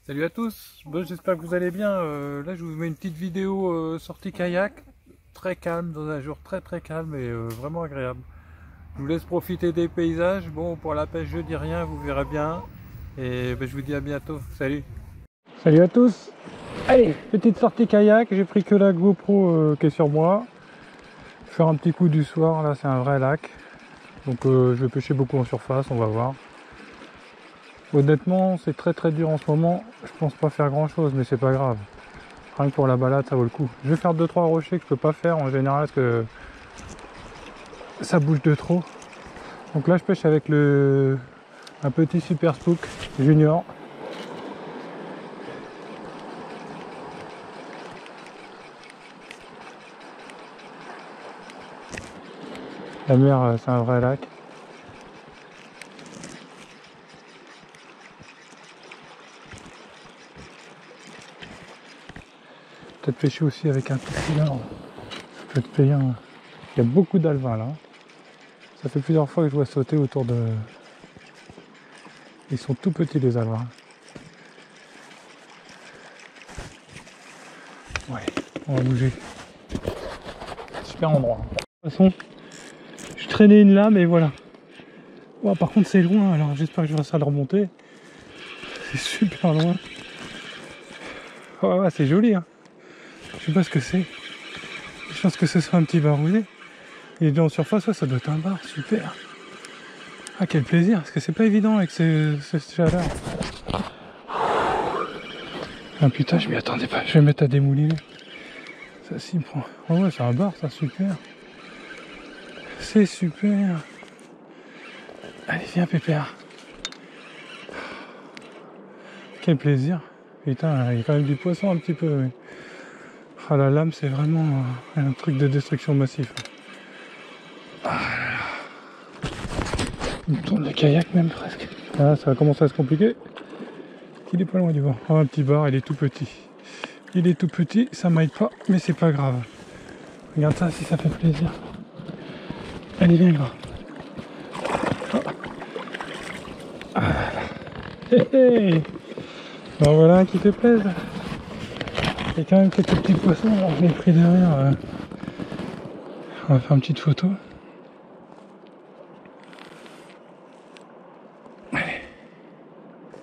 Salut à tous, bon, j'espère que vous allez bien. Là je vous mets une petite vidéo sortie kayak, très calme, dans un jour très calme et vraiment agréable. Je vous laisse profiter des paysages. Bon, pour la pêche je dis rien, vous verrez bien. Et ben, je vous dis à bientôt, salut. Salut à tous. Allez, petite sortie kayak, j'ai pris que la GoPro qui est sur moi. Je vais faire un petit coup du soir, là c'est un vrai lac. Donc je vais pêcher beaucoup en surface, on va voir. Honnêtement, c'est très dur en ce moment. Je pense pas faire grand chose, mais c'est pas grave. Rien que pour la balade, ça vaut le coup. Je vais faire 2-3 rochers que je peux pas faire en général parce que ça bouge de trop. Donc là, je pêche avec un petit Super Spook Junior. La mer, c'est un vrai lac. Peut-être pêcher aussi avec un petit leurre. Ça peut être payant. Il y a beaucoup d'alevins là. Ça fait plusieurs fois que je vois sauter autour de... Ils sont tout petits les alevins. Ouais, on va bouger. Super endroit. De toute façon, je traînais une lame et voilà. Oh, par contre c'est loin, alors j'espère que je vais réussir à le remonter. C'est super loin. Oh, ouais, c'est joli hein. Je sais pas ce que c'est. Je pense que ce sera un petit bar roulé. Il est en surface, ouais, ça doit être un bar, super. Ah quel plaisir, parce que c'est pas évident avec cette chaleur. Ah putain, je m'y attendais pas, je vais mettre à démouliner. Ça s'y prend. Oh ouais, c'est un bar, ça, super. C'est super. Allez, viens pépère. Quel plaisir. Putain, il y a quand même du poisson un petit peu. Oui. Ah, la lame, c'est vraiment un truc de destruction massif. Ah là là. Il tourne le kayak même presque. Ah, ça va commencer à se compliquer. Il est pas loin du vent. Oh, un petit bar, il est tout petit. Il est tout petit, ça m'aide pas, mais c'est pas grave. Regarde ça si ça fait plaisir. Allez, viens gras. Oh. Ah là là. Hé hé. Ben voilà qui te plaise. Il y a quand même quelques petits poissons, alors je l'ai pris derrière. On va faire une petite photo.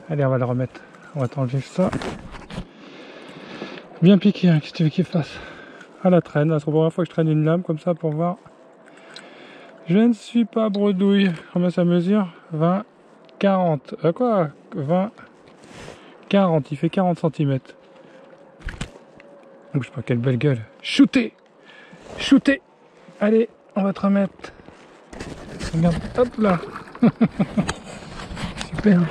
Allez, on va le remettre. On va t'enlever ça. Bien piqué, hein, qu'est-ce que tu veux qu'il fasse? À la traîne, c'est la première fois que je traîne une lame comme ça pour voir. Je ne suis pas bredouille. Combien ça mesure? 20, 40. Quoi? 20, 40. Il fait 40 cm. Bouge pas, quelle belle gueule. Shooter! Shooter! Allez, on va te remettre. Regarde, hop là. Super.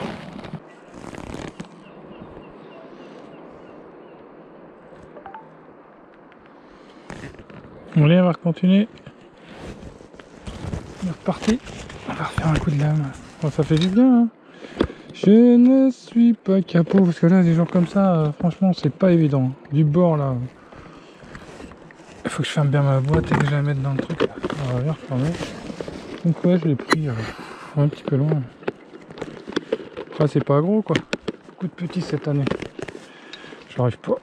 Allez, on va continuer. On est reparti. On va refaire un coup de lame. Bon, ça fait du bien. Hein. Je ne suis pas capot parce que là, des jours comme ça, franchement, c'est pas évident. Du bord là. Il faut que je ferme bien ma boîte et que je la mette dans le truc. Là. On va bien refermer. Donc ouais, je l'ai pris un petit peu loin. Enfin, c'est pas gros quoi. Beaucoup de petits cette année. J'arrive pas.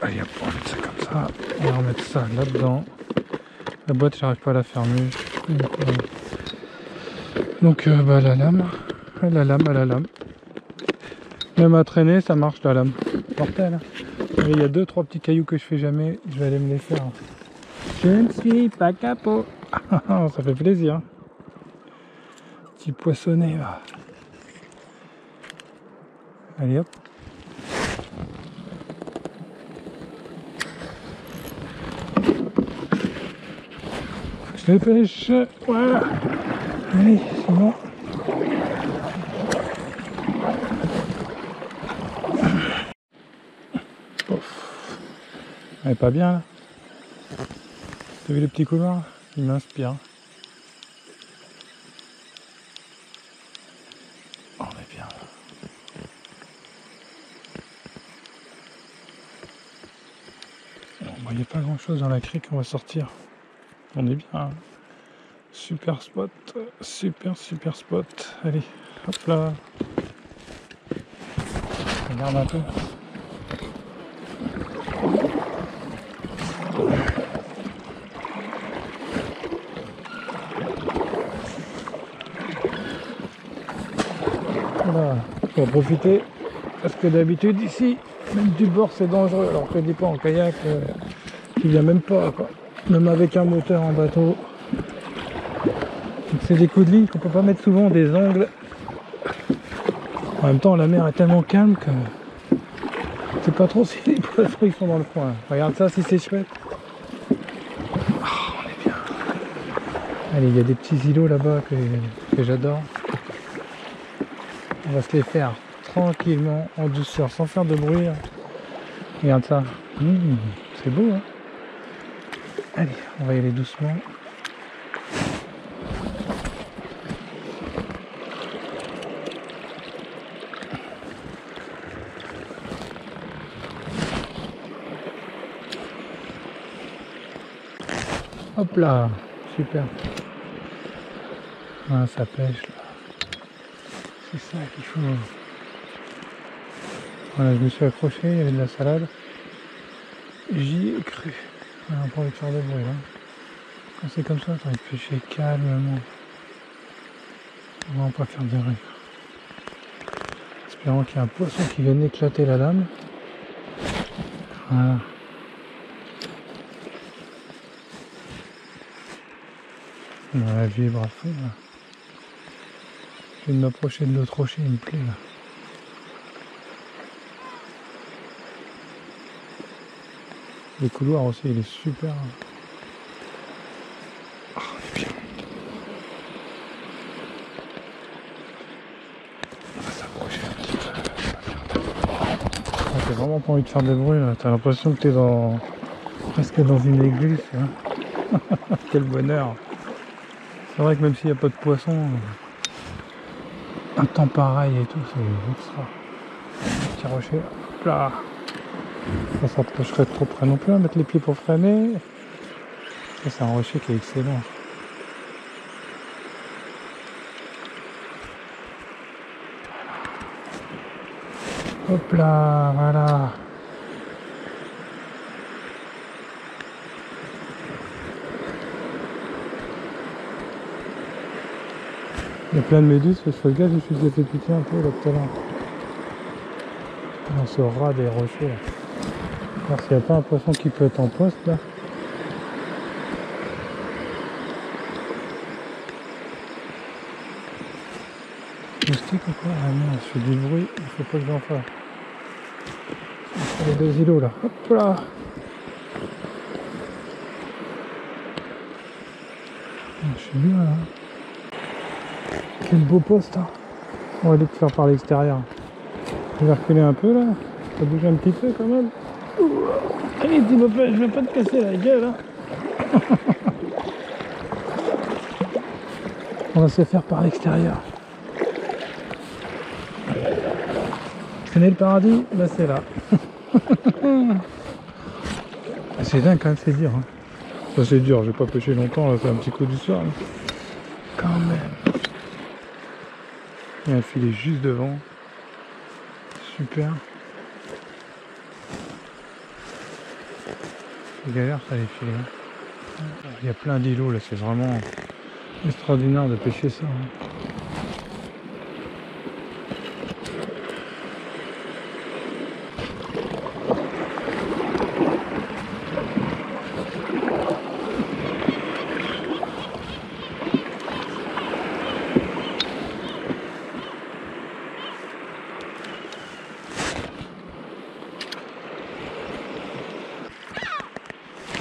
Allez hop, on va mettre ça comme ça. On va remettre ça là-dedans. La boîte, j'arrive pas à la fermer. Donc bah, la lame. La lame. Même à traîner, ça marche la lame. Mortel. Il y a 2-3 petits cailloux que je fais jamais. Je vais aller me les faire. Je ne suis pas capot. Ça fait plaisir. Petit poissonnet là. Allez hop. Je les pêche. Voilà. Allez, c'est bon. Ouf. Elle est pas bien là. T'as vu le petit couloir? Il m'inspire. Oh, on est bien là. Bon, il n'y a pas grand chose dans la crique, on va sortir. On est bien. Hein. Super spot. Super spot. Allez, hop là. Regarde un peu. Voilà, faut en profiter parce que d'habitude ici, même du bord c'est dangereux. Alors que dis pas en kayak, tu viens même pas quoi. Même avec un moteur en bateau. Donc c'est des coups de ligne qu'on peut pas mettre souvent, des angles. En même temps la mer est tellement calme que je sais pas trop si les poissons ils sont dans le coin. Regarde ça si c'est chouette. Oh, on est bien. Allez, il y a des petits îlots là-bas que j'adore. On va se les faire tranquillement, en douceur, sans faire de bruit. Regarde ça. C'est beau, hein. Allez, on va y aller doucement. Hop là, super. Ah, ça pêche là. C'est ça qu'il faut. Voilà, je me suis accroché, il y avait de la salade. J'y ai cru. On n'a pas envie de faire de bruit là. Quand c'est comme ça, t'as envie de pêcher calmement. On va pas faire de bruit. Espérons qu'il y ait un poisson qui vienne éclater la lame. Voilà. On va la vibre à fond là. Je viens de m'approcher de l'autre rocher, il me plaît là. Le couloir aussi, il est super. Oh, on est bien. On va s'approcher un petit peu. T'as vraiment pas envie de faire de bruit là. T'as l'impression que t'es dans presque dans une église. Hein. Quel bonheur. C'est vrai que même s'il n'y a pas de poisson, un temps pareil et tout, c'est extra. Petit rocher, hop là. Ça s'approcherait trop près non plus à mettre les pieds pour freiner. Ça c'est un rocher qui est excellent. Hop là, voilà. Il y a plein de méduses, parce que le gars, je suis fait piquer un peu là tout à l'heure. Dans ce ras des rochers là. Alors s'il n'y a pas un poisson qui peut être en poste là. Moustique ou quoi? Ah non, je fais du bruit, il faut pas que j'en fasse. Les deux îlots là, hop là. Je suis bien là. Quel beau poste hein. On va aller le faire par l'extérieur. Je vais reculer un peu là, ça bouge un petit peu quand même. Allez dis-moi pas, je vais pas te casser la gueule hein. On va se faire par l'extérieur. Tu connais le paradis? Bah c'est là. C'est dingue quand même, c'est dur hein. Ça c'est dur, je vais pas pêcher longtemps là, c'est un petit coup du soir là. Quand même. Il y a un filet juste devant. Super. C'est galère ça les filets. Il y a plein d'îlots là, c'est vraiment extraordinaire de pêcher ça. Hein.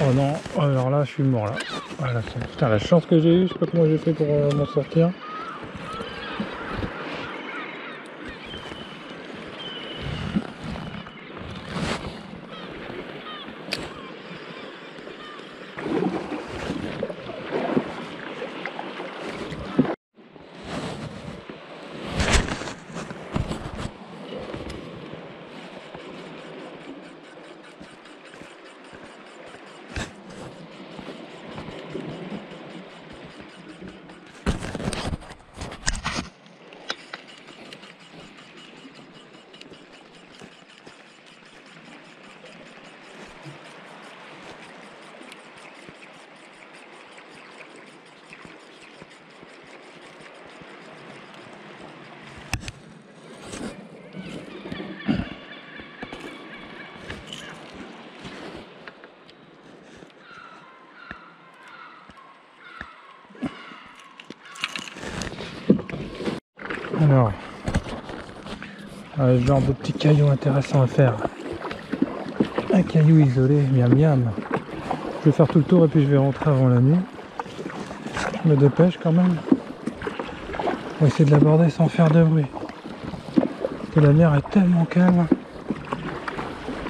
Oh non, alors là je suis mort là. Voilà, putain la chance que j'ai eu, je sais pas comment j'ai fait pour m'en sortir. Alors, genre de petits cailloux intéressants à faire. Un caillou isolé, miam miam. Je vais faire tout le tour et puis je vais rentrer avant la nuit. Je me dépêche quand même. On va essayer de l'aborder sans faire de bruit. Parce que la mer est tellement calme.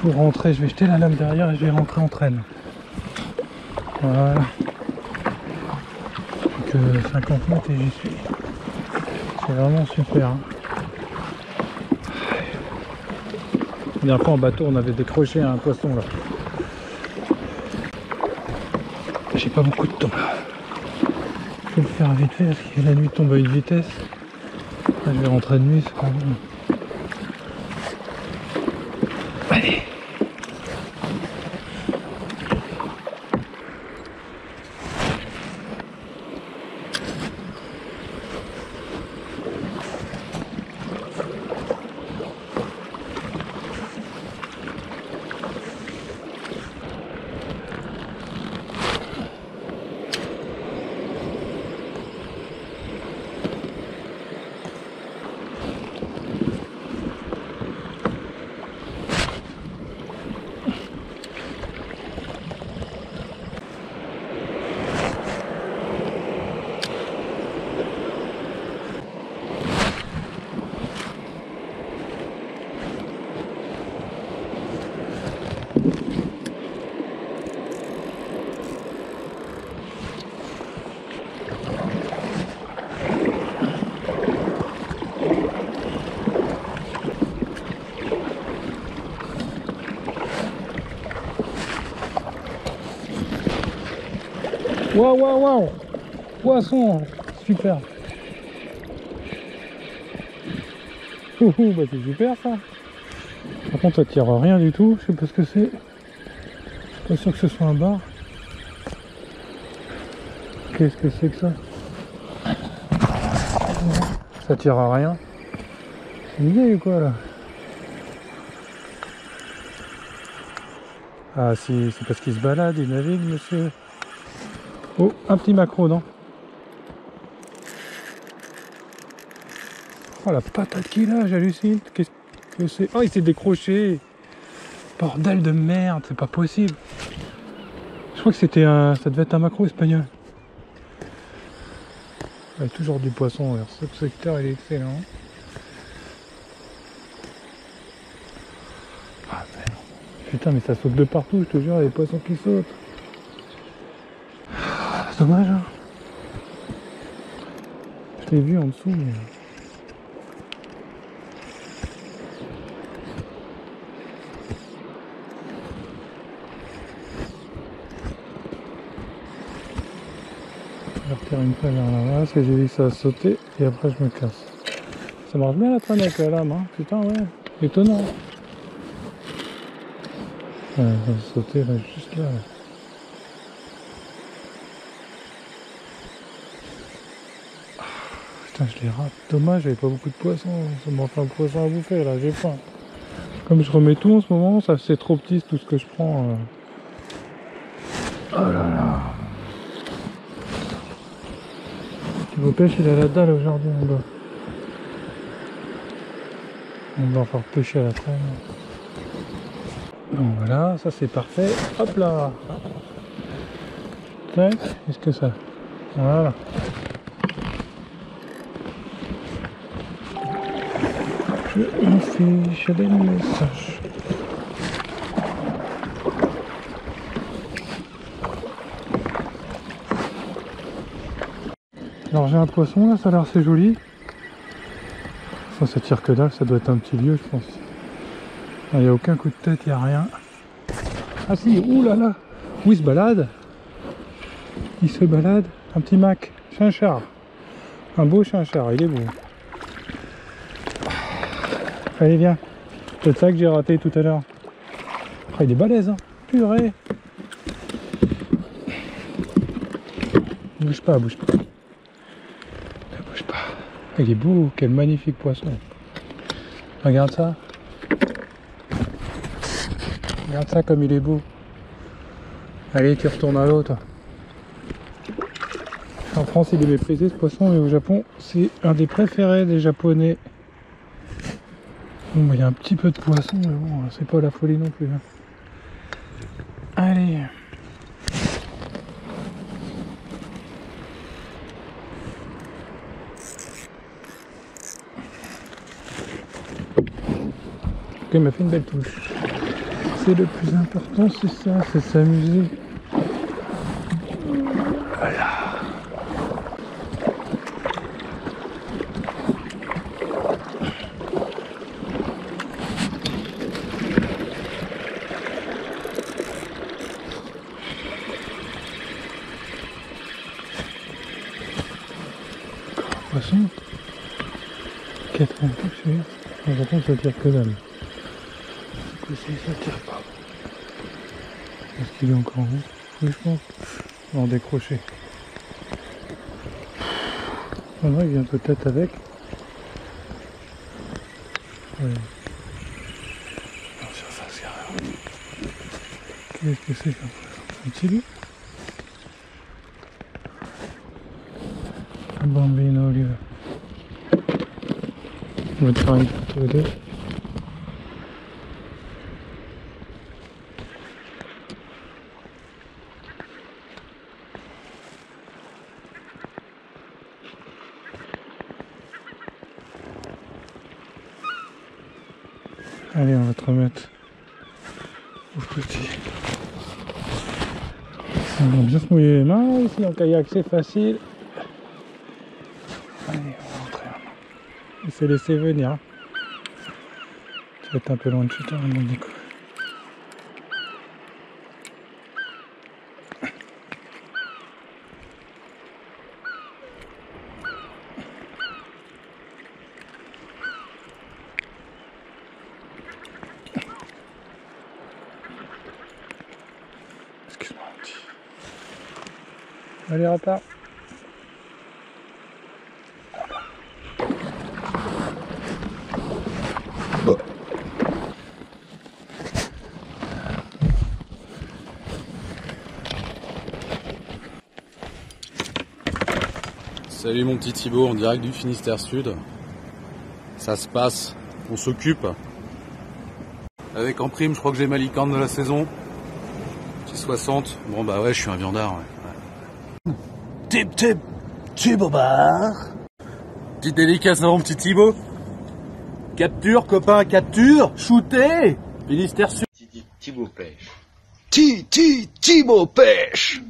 Pour rentrer, je vais jeter la lame derrière et je vais rentrer en traîne. Voilà. Donc 50 mètres et j'y suis. C'est vraiment super. Hein. La dernière fois en bateau, on avait décroché un poisson là. J'ai pas beaucoup de temps. Je vais le faire vite fait parce que la nuit tombe à une vitesse. Là, je vais rentrer de nuit, c'est pas bon. Allez. Waouh, waouh, waouh! Poisson! Super! Bah c'est super ça! Par contre, ça tire rien du tout, je sais pas ce que c'est. Pas sûr que ce soit un bar. Qu'est-ce que c'est que ça? Ça tire à rien. C'est une vieille ou quoi là? Ah si, c'est parce qu'il se balade, il navigue monsieur. Oh, un petit maquereau, non? Oh la patate qu'il a, j'hallucine. Qu'est-ce que c'est? Oh, il s'est décroché. Bordel de merde, c'est pas possible. Je crois que c'était un... ça devait être un maquereau espagnol. Il y a toujours du poisson, alors ce secteur il est excellent. Ah merde. Putain mais ça saute de partout, je te jure, il y a des poissons qui sautent. C'est dommage hein. Je l'ai vu en dessous mais... Je vais retirer une fois vers là, parce que j'ai vu que ça a sauté et après je me casse. Ça marche bien la traîne avec la lame, hein. Putain ouais, étonnant. Ouais, ça a sauté là, juste là. Putain, je les rate. Dommage, j'avais pas beaucoup de poissons. Ça m'en fait un poisson à bouffer là, j'ai faim. Comme je remets tout en ce moment, ça c'est trop petit tout ce que je prends. Oh là là. Niveau pêche, il a la dalle aujourd'hui, on va faire pêcher à la traîne. Donc voilà, ça c'est parfait. Hop là. Tac, qu'est-ce que ça? Voilà. Je m'en fiche des messages. Alors j'ai un poisson là, ça a l'air assez joli. Ça tire que dalle, ça doit être un petit lieu je pense. Il n'y a aucun coup de tête, il n'y a rien. Ah si, oulala, où il se balade? Il se balade, un petit mac, chinchard. Un beau chinchard, il est beau. Allez viens, c'est peut-être ça que j'ai raté tout à l'heure. Ah, il est balèze hein, purée. Bouge pas, bouge pas. Ne bouge pas. Il est beau, quel magnifique poisson. Regarde ça. Regarde ça comme il est beau. Allez, tu retournes à l'eau toi. En France, il est méprisé ce poisson, mais au Japon, c'est un des préférés des Japonais. Bon, bah, il y a un petit peu de poisson, mais bon, c'est pas la folie non plus. Hein. Allez. Ok, il m'a fait une belle touche. C'est le plus important, c'est ça, c'est s'amuser. Voilà. Poisson. 4 touches. En Japon, ça tire que dalle. Ça tire pas. Est-ce qu'il est encore en haut? Oui, je pense. En décroché. Non, il vient peut-être avec. Ouais. En surface, qu'est-ce que c'est comme ça? Un petit loup? Un bambino olive. On va te faire une photo d'eux. Allez, on va te remettre au petit. On va bien se mouiller les mains ici en kayak, c'est facile. Allez, on va rentrer. Il s'est laissé venir. Tu vas être un peu loin de chez toi, mon du coup. Excuse-moi, mon petit. Allez, repars. Bon. Salut mon petit Thibaut, en direct du Finistère Sud. Ça se passe, on s'occupe. Avec en prime, je crois que j'ai ma licorne de la saison. Petit 60. Bon bah ouais, je suis un viandard. Ouais. Tip tip, Thibaut bar. Petite dédicace à mon petit Thibaut. Capture, copain, capture, shooter. Finistère Sud. Thibaut pêche. Thibaut pêche.